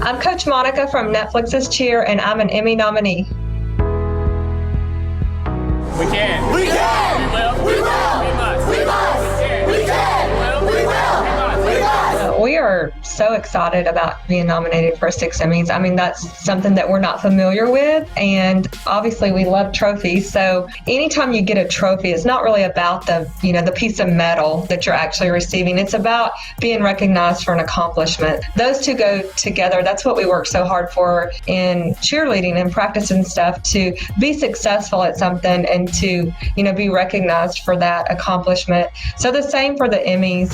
I'm Coach Monica from Netflix's Cheer, and I'm an Emmy nominee. We can. We can. We will. We will. We must. We must. We can. We will. We will. We must. We are so excited about being nominated for 6 Emmys. I mean, that's something that we're not familiar with, and obviously we love trophies. So anytime you get a trophy, it's not really about the piece of metal that you're actually receiving. It's about being recognized for an accomplishment. Those two go together. That's what we work so hard for in cheerleading and practice and stuff, to be successful at something and to, be recognized for that accomplishment. So the same for the Emmys.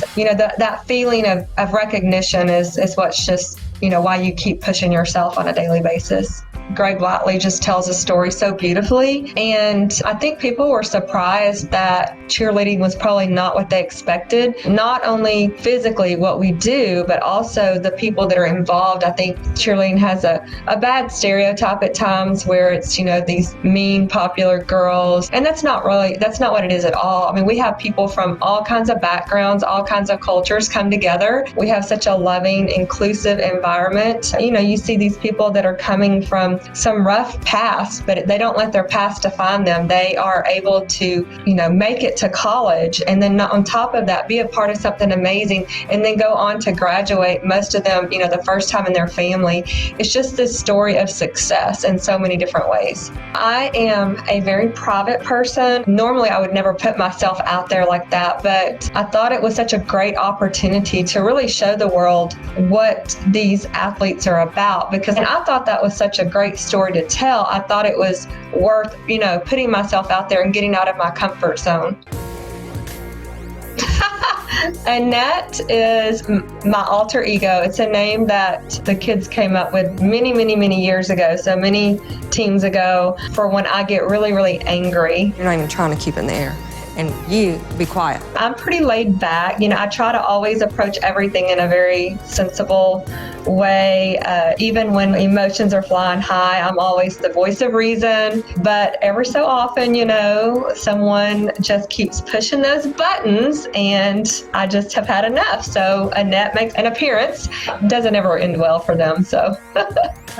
That feeling of recognition is what's just, why you keep pushing yourself on a daily basis. Greg Whiteley just tells a story so beautifully, and I think people were surprised that cheerleading was probably not what they expected. Not only physically what we do, but also the people that are involved. I think cheerleading has a bad stereotype at times where it's, these mean, popular girls, and that's not what it is at all. I mean, we have people from all kinds of backgrounds, all kinds of cultures come together. We have such a loving, inclusive environment. You see these people that are coming from some rough past, but they don't let their past define them. They are able to, make it to college, and then on top of that, be a part of something amazing, and then go on to graduate, most of them, the first time in their family. It's just this story of success in so many different ways. I am a very private person. Normally, I would never put myself out there like that, but I thought it was such a great opportunity to really show the world what these athletes are about, because I thought that was such a great story to tell. I thought it was worth, putting myself out there and getting out of my comfort zone. Annette is my alter ego. It's a name that the kids came up with many, many, many years ago, so many teens ago, for when I get really, really angry. You're not even trying to keep in the air. And you be quiet. I'm pretty laid back. I try to always approach everything in a very sensible way. Even when emotions are flying high, I'm always the voice of reason. But every so often, someone just keeps pushing those buttons, and I just have had enough. So Annette makes an appearance. Doesn't ever end well for them, so.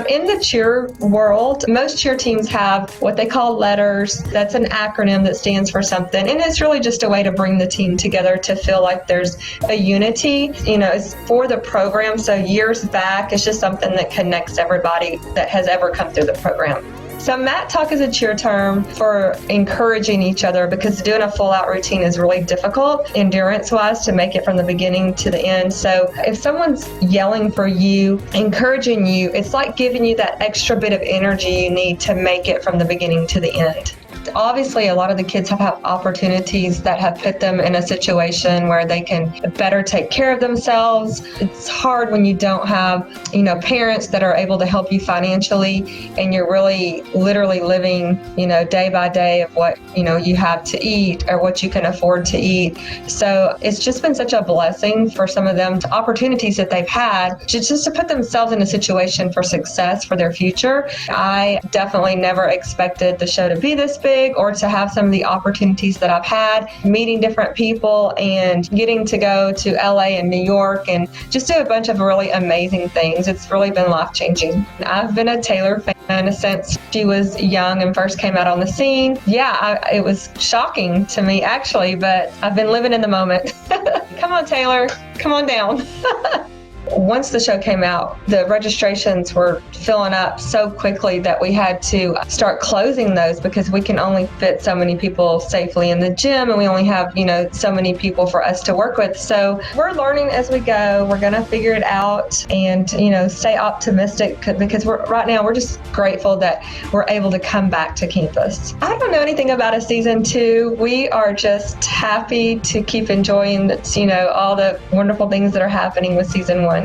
In the cheer world, most cheer teams have what they call letters. That's an acronym that stands for something. And it's really just a way to bring the team together to feel like there's a unity. It's for the program. So years back, it's just something that connects everybody that has ever come through the program. So mat talk is a cheer term for encouraging each other, because doing a full out routine is really difficult endurance-wise to make it from the beginning to the end. So if someone's yelling for you, encouraging you, it's like giving you that extra bit of energy you need to make it from the beginning to the end. Obviously, a lot of the kids have opportunities that have put them in a situation where they can better take care of themselves. It's hard when you don't have, parents that are able to help you financially, and you're really literally living, day by day of what, you have to eat or what you can afford to eat. So it's just been such a blessing for some of them, to opportunities that they've had just to put themselves in a situation for success for their future. I definitely never expected the show to be this big, or to have some of the opportunities that I've had, meeting different people and getting to go to LA and New York and just do a bunch of really amazing things. It's really been life-changing. I've been a Taylor fan since she was young and first came out on the scene. It was shocking to me, actually, but I've been living in the moment. Come on, Taylor, come on down. Once the show came out, the registrations were filling up so quickly that we had to start closing those, because we can only fit so many people safely in the gym, and we only have, so many people for us to work with. So we're learning as we go. We're going to figure it out and, stay optimistic, because right now we're just grateful that we're able to come back to campus. I don't know anything about a season 2. We are just happy to keep enjoying, all the wonderful things that are happening with season 1.